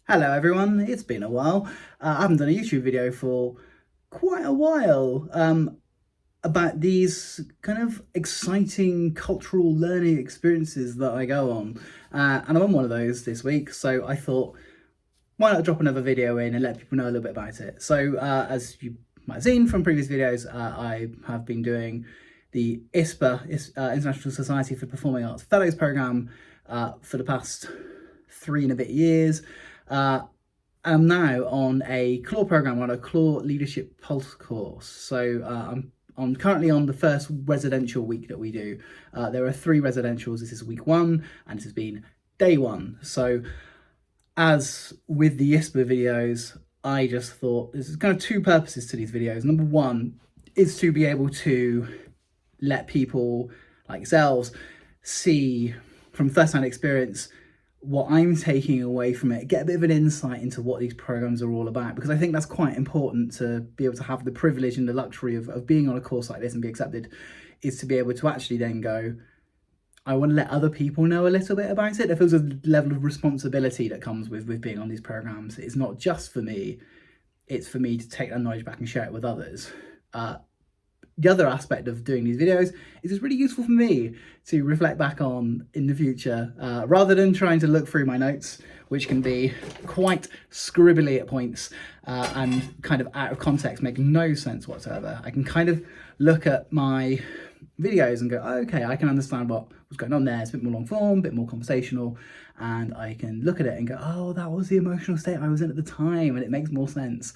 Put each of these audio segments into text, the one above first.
Hello everyone, it's been a while. I haven't done a YouTube video for quite a while about these kind of exciting cultural learning experiences that I go on. And I'm on one of those this week, so I thought, why not drop another video in and let people know a little bit about it. So as you might have seen from previous videos, I have been doing the ISPA, International Society for Performing Arts Fellows Programme for the past 3 and a bit years. I'm now on a Clore program, on a Clore Leadership Pulse course. So I'm currently on the first residential week that we do. There are 3 residentials. This is week 1 and this has been day 1. So as with the ISPA videos, I just thought there's kind of 2 purposes to these videos. Number 1 is to be able to let people like yourselves see from first-hand experience what I'm taking away from it, get a bit of an insight into what these programs are all about, because I think that's quite important to be able to have the privilege and the luxury of being on a course like this and be accepted, is to be able to actually then go, I want to let other people know a little bit about it. There feels a level of responsibility that comes with being on these programs. It's not just for me, it's for me to take that knowledge back and share it with others. The other aspect of doing these videos is it's really useful for me to reflect back on in the future, rather than trying to look through my notes, which can be quite scribbly at points and kind of out of context, make no sense whatsoever. I can kind of look at my videos and go, okay, I can understand what was going on there. It's a bit more long form, a bit more conversational, and I can look at it and go, oh, that was the emotional state I was in at the time, and it makes more sense.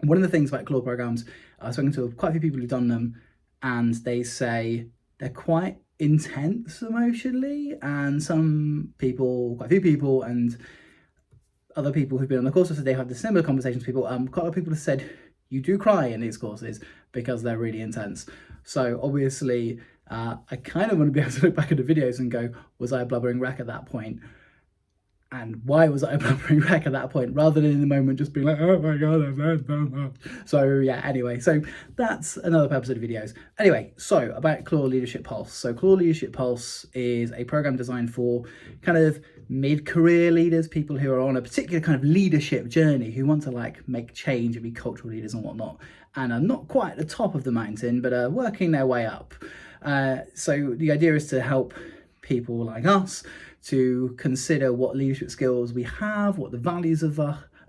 One of the things about Clore programs, I've spoken to quite a few people who've done them, and they say they're quite intense emotionally, and some people, quite a few people, and other people who've been on the course have said they had the similar conversations with people. Quite a lot of people have said you do cry in these courses because they're really intense. So obviously, I kind of want to be able to look back at the videos and go, was I a blubbering wreck at that point? And why was I a blubbering wreck at that point, rather than in the moment just being like, oh my god, I've learned so much. So yeah, anyway, so that's another purpose of the videos. Anyway, so about Clore Leadership Pulse. So Clore Leadership Pulse is a program designed for kind of mid-career leaders, people who are on a particular kind of leadership journey, who want to like make change and be cultural leaders and whatnot, and are not quite at the top of the mountain, but are working their way up. So the idea is to help people like us to consider what leadership skills we have, what the values of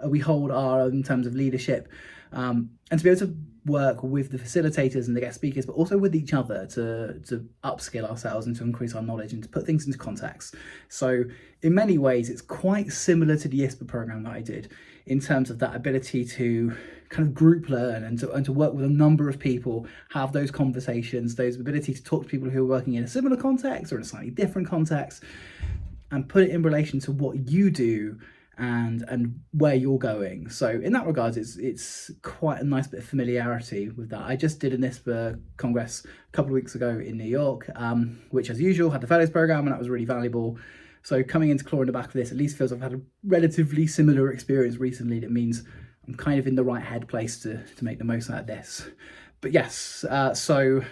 we hold are in terms of leadership, and to be able to work with the facilitators and the guest speakers, but also with each other to upskill ourselves and to increase our knowledge and to put things into context. So in many ways, it's quite similar to the ISPA program that I did in terms of that ability to kind of group learn and to work with a number of people, have those conversations, those ability to talk to people who are working in a similar context or in a slightly different context, and put it in relation to what you do and where you're going. So in that regard, it's quite a nice bit of familiarity with that. I just did an ISPA Congress a couple of weeks ago in New York, which as usual had the Fellows program, and that was really valuable. So coming into Clore in the back of this at least feels I've had a relatively similar experience recently. That means I'm kind of in the right head place to make the most out of this. But yes, so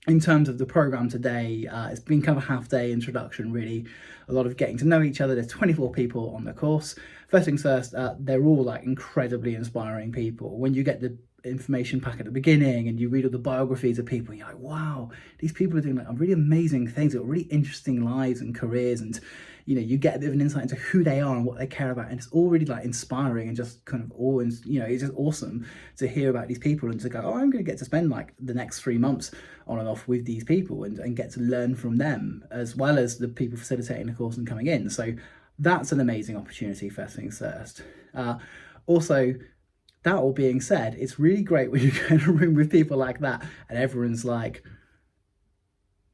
in terms of the program today, it's been kind of a half-day introduction, really. A lot of getting to know each other. There's 24 people on the course. First things first, they're all like incredibly inspiring people. When you get the information pack at the beginning and you read all the biographies of people, you're like, wow, these people are doing like really amazing things. They've got really interesting lives and careers, and you get a bit of an insight into who they are and what they care about, and it's all really like inspiring and just kind of always, it's just awesome to hear about these people and to go, oh, I'm going to get to spend like the next 3 months on and off with these people and get to learn from them, as well as the people facilitating the course and coming in. So that's an amazing opportunity, first things first. Also, that all being said, it's really great when you go in a room with people like that and everyone's like,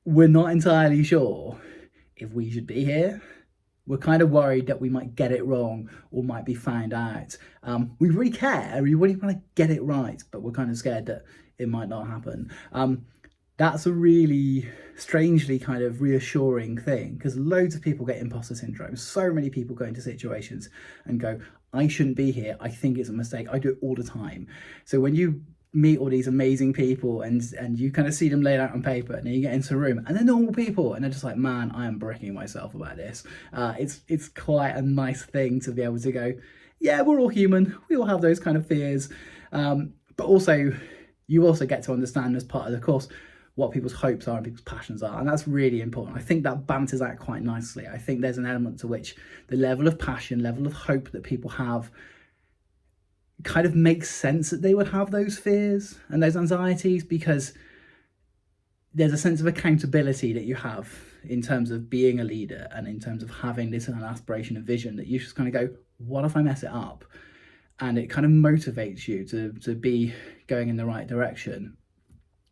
we're not entirely sure if we should be here. We're kind of worried that we might get it wrong or might be found out. We really care, we really want to get it right, but we're kind of scared that it might not happen. That's a really strangely kind of reassuring thing, because loads of people get imposter syndrome. So many people go into situations and go, I shouldn't be here. I think it's a mistake. I do it all the time. So when you meet all these amazing people and you kind of see them laid out on paper, and then you get into a room and they're normal people and they're just like, man, I am bricking myself about this. It's quite a nice thing to be able to go, yeah, we're all human, we all have those kind of fears, but also you also get to understand as part of the course what people's hopes are and people's passions are, and that's really important. I think that banters out quite nicely. I think there's an element to which the level of passion, level of hope that people have kind of makes sense that they would have those fears and those anxieties, because there's a sense of accountability that you have in terms of being a leader and in terms of having this kind of aspiration and vision, that you just kind of go, what if I mess it up? And it kind of motivates you to be going in the right direction.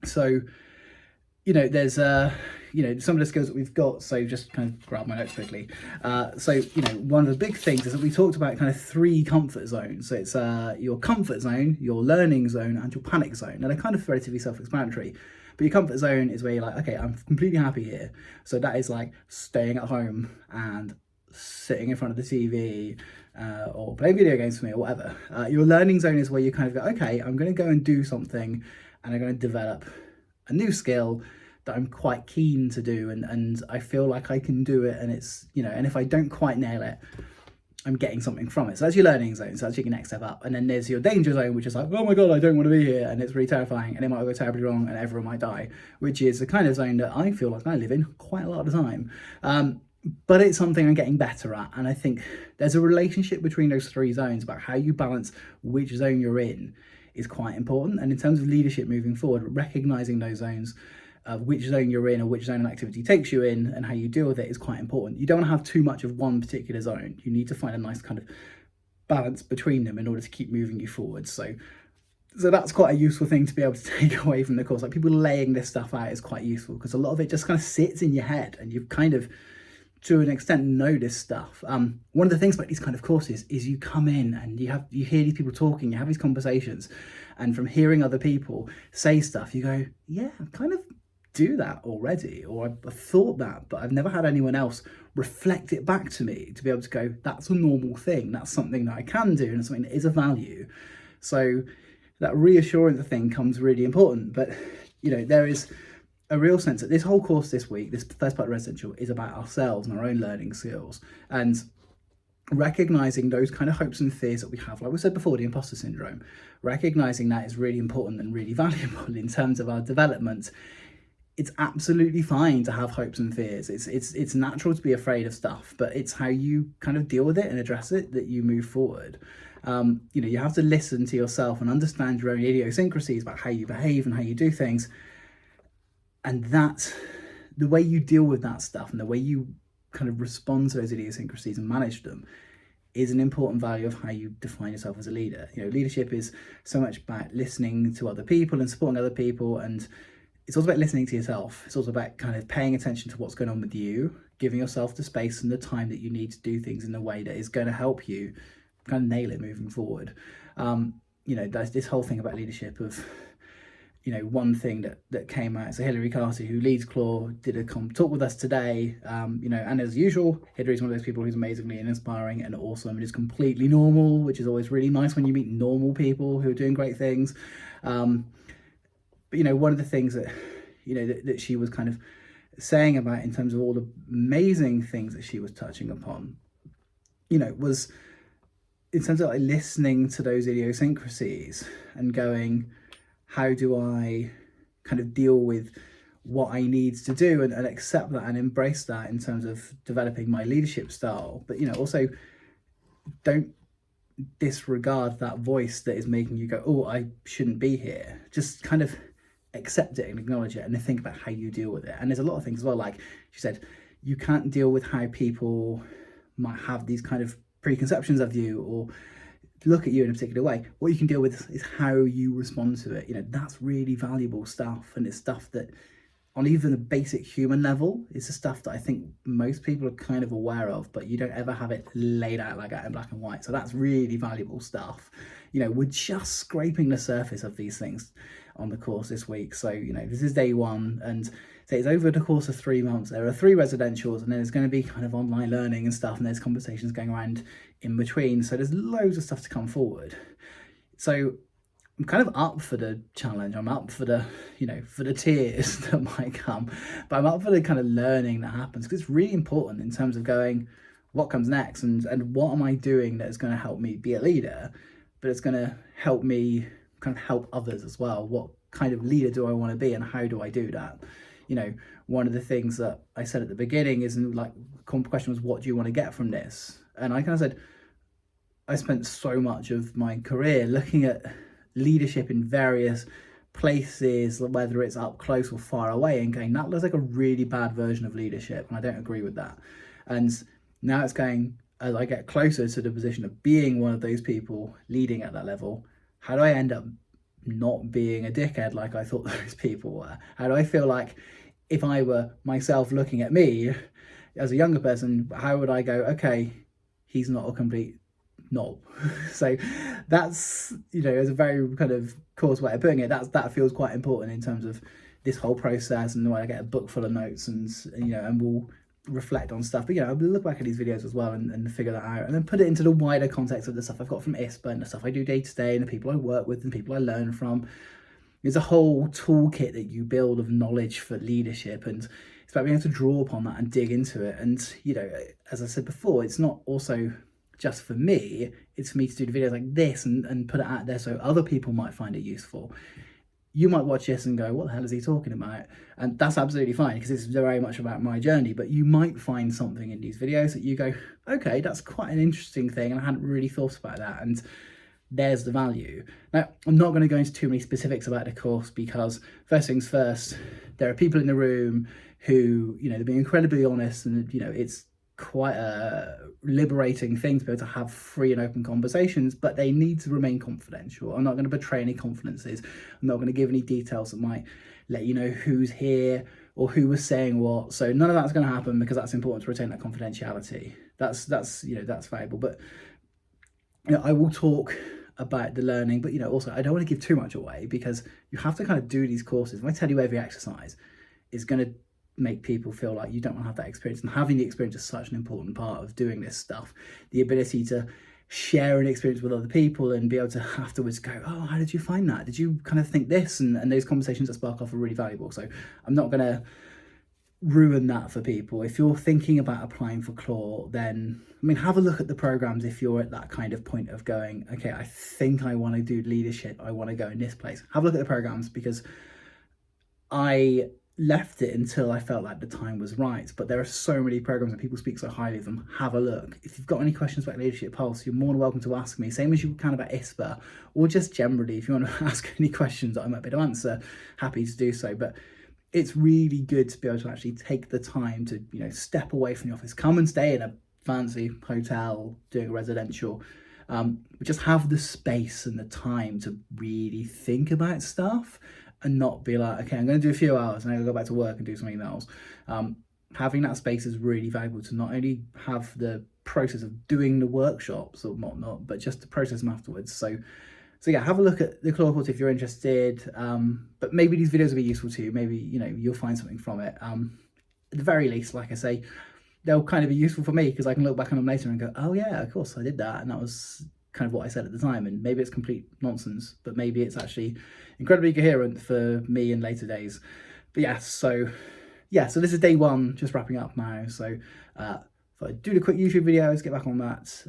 So, you know, there's some of the skills that we've got. So just kind of grab my notes quickly. So, you know, one of the big things is that we talked about kind of 3 comfort zones. So it's your comfort zone, your learning zone, and your panic zone. Now they're kind of relatively self-explanatory, but your comfort zone is where you're like, okay, I'm completely happy here. So that is like staying at home and sitting in front of the TV, or playing video games for me or whatever. Your learning zone is where you kind of go, okay, I'm going to go and do something and I'm going to develop a new skill that I'm quite keen to do, and I feel like I can do it, and it's, you know, and if I don't quite nail it, I'm getting something from it. So that's your learning zone. So that's your next step up. And then there's your danger zone, which is like, oh my God, I don't want to be here. And it's really terrifying. And it might go terribly wrong and everyone might die, which is the kind of zone that I feel like I live in quite a lot of the time. But it's something I'm getting better at. And I think there's a relationship between those 3 zones about how you balance which zone you're in is quite important. And in terms of leadership moving forward, recognizing those zones, which zone you're in or which zone an activity takes you in and how you deal with it is quite important. You don't want to have too much of one particular zone. You need to find a nice kind of balance between them in order to keep moving you forward. So that's quite a useful thing to be able to take away from the course. Like, people laying this stuff out is quite useful, because a lot of it just kind of sits in your head and you've kind of, to an extent, know this stuff. One of the things about these kind of courses is you come in and you hear these people talking, you have these conversations, and from hearing other people say stuff, you go, yeah, I kind of do that already, or I've thought that, but I've never had anyone else reflect it back to me to be able to go, that's a normal thing, that's something that I can do, and something that is of value. So that reassurance thing comes really important. But, you know, there is a real sense that this whole course this week, this first part of residential, is about ourselves and our own learning skills, and recognizing those kind of hopes and fears that we have. Like we said before, the imposter syndrome, recognizing that is really important and really valuable in terms of our development. It's absolutely fine to have hopes and fears. It's natural to be afraid of stuff, but it's how you kind of deal with it and address it that you move forward. You know, you have to listen to yourself and understand your own idiosyncrasies about how you behave and how you do things. And that's the way you deal with that stuff, and the way you kind of respond to those idiosyncrasies and manage them is an important value of how you define yourself as a leader. You know, leadership is so much about listening to other people and supporting other people, and it's also about listening to yourself. It's also about kind of paying attention to what's going on with you, giving yourself the space and the time that you need to do things in a way that is going to help you kind of nail it moving forward. You know, there's this whole thing about leadership of, you know, one thing that came out. So Hilary Carty, who leads Clore, did a talk with us today. You know, and as usual, Hilary's one of those people who's amazingly and inspiring and awesome and is completely normal, which is always really nice when you meet normal people who are doing great things. But, you know, one of the things that, you know, that she was kind of saying about in terms of all the amazing things that she was touching upon, you know, was in terms of like listening to those idiosyncrasies and going, how do I kind of deal with what I need to do and accept that and embrace that in terms of developing my leadership style. But, you know, also don't disregard that voice that is making you go, oh, I shouldn't be here. Just kind of accept it and acknowledge it, and then think about how you deal with it. And there's a lot of things as well, like she said, you can't deal with how people might have these kind of preconceptions of you or look at you in a particular way. What you can deal with is how you respond to it. You know, that's really valuable stuff, and it's stuff that on even a basic human level, it's the stuff that I think most people are kind of aware of, but you don't ever have it laid out like that in black and white. So that's really valuable stuff. You know, we're just scraping the surface of these things on the course this week. So, you know, this is day 1, and so it's over the course of 3 months. There are 3 residentials, and then there's going to be kind of online learning and stuff, and there's conversations going around in between. So there's loads of stuff to come forward. So I'm kind of up for the challenge. I'm up for the, for the tears that might come, but I'm up for the kind of learning that happens, because it's really important in terms of going, what comes next, and what am I doing that is going to help me be a leader, but it's going to help me kind of help others as well. What kind of leader do I want to be, and how do I do that? One of the things that I said at the beginning is, like, the question was, what do you want to get from this? And I kind of said, I spent so much of my career looking at leadership in various places, whether it's up close or far away, and going, that looks like a really bad version of leadership, and I don't agree with that. And now it's going, as I get closer to the position of being one of those people leading at that level, how do I end up not being a dickhead like I thought those people were? How do I feel like, if I were myself looking at me as a younger person, how would I go, okay, he's not a complete knob? So that's, as a very kind of coarse way of putting it, that feels quite important in terms of this whole process, and when I get a book full of notes, and we'll reflect on stuff. But I'll look back at these videos as well and figure that out, and then put it into the wider context of the stuff I've got from ISPA and the stuff I do day to day, and the people I work with and people I learn from. There's a whole toolkit that you build of knowledge for leadership, and it's about being able to draw upon that and dig into it. And as I said before, it's not also just for me, it's for me to do the videos like this and put it out there so other people might find it useful. You might watch this and go, what the hell is he talking about? And that's absolutely fine, because it's very much about my journey. But you might find something in these videos that you go, okay, that's quite an interesting thing, and I hadn't really thought about that, and there's the value. Now, I'm not going to go into too many specifics about the course, because first things first, there are people in the room who, they're being incredibly honest, and, it's quite a liberating thing to be able to have free and open conversations, but they need to remain confidential. I'm not going to betray any confidences. I'm not going to give any details that might let you know who's here or who was saying what. So none of that's going to happen, because that's important to retain that confidentiality. That's valuable. But I will talk about the learning, but also I don't want to give too much away, because you have to kind of do these courses. If I tell you every exercise is going to make people feel like you don't want to have that experience, and having the experience is such an important part of doing this stuff. The ability to share an experience with other people and be able to afterwards go, oh, how did you find that? Did you kind of think this? And those conversations that spark off are really valuable. So I'm not going to ruin that for people. If you're thinking about applying for Clore, then have a look at the programs. If you're at that kind of point of going, okay, I think I want to do leadership, I want to go in this place, have a look at the programs, because I left it until I felt like the time was right. But there are so many programs and people speak so highly of them. Have a look. If you've got any questions about Leadership Pulse, you're more than welcome to ask me, same as you can about ISPA, or just generally if you want to ask any questions that I might be able to answer, happy to do so. But it's really good to be able to actually take the time to step away from the office, come and stay in a fancy hotel doing a residential, just have the space and the time to really think about stuff, and not be like, okay, I'm going to do a few hours and I'm going to go back to work and do some emails. Having that space is really valuable, to not only have the process of doing the workshops or whatnot, but just to process them afterwards. So yeah, have a look at the Clore course if you're interested. But maybe these videos will be useful to you. Maybe, you'll find something from it. At the very least, like I say, they'll kind of be useful for me, because I can look back on them later and go, oh yeah, of course I did that. And that was kind of what I said at the time. And maybe it's complete nonsense, but maybe it's actually incredibly coherent for me in later days. But yeah, so this is day one, just wrapping up now. So if I do the quick YouTube videos, get back on that.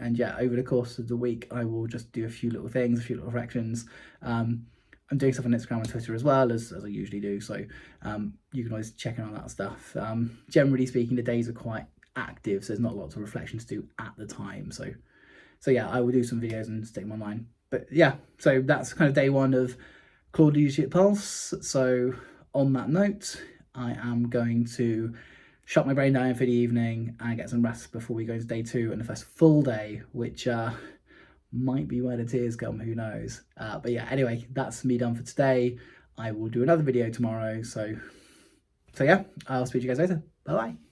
And yeah, over the course of the week, I will just do a few little things, a few little reflections. I'm doing stuff on Instagram and Twitter as well, as I usually do. So you can always check in on that stuff. Generally speaking, the days are quite active, so there's not lots of reflection to do at the time. So yeah, I will do some videos and stick them online. But yeah, so that's kind of day one of Clore Leadership Pulse. So on that note, I am going to shut my brain down for the evening and get some rest before we go into day two and the first full day, which might be where the tears come, who knows. But yeah, anyway, that's me done for today. I will do another video tomorrow. So yeah, I'll speak to you guys later. Bye-bye.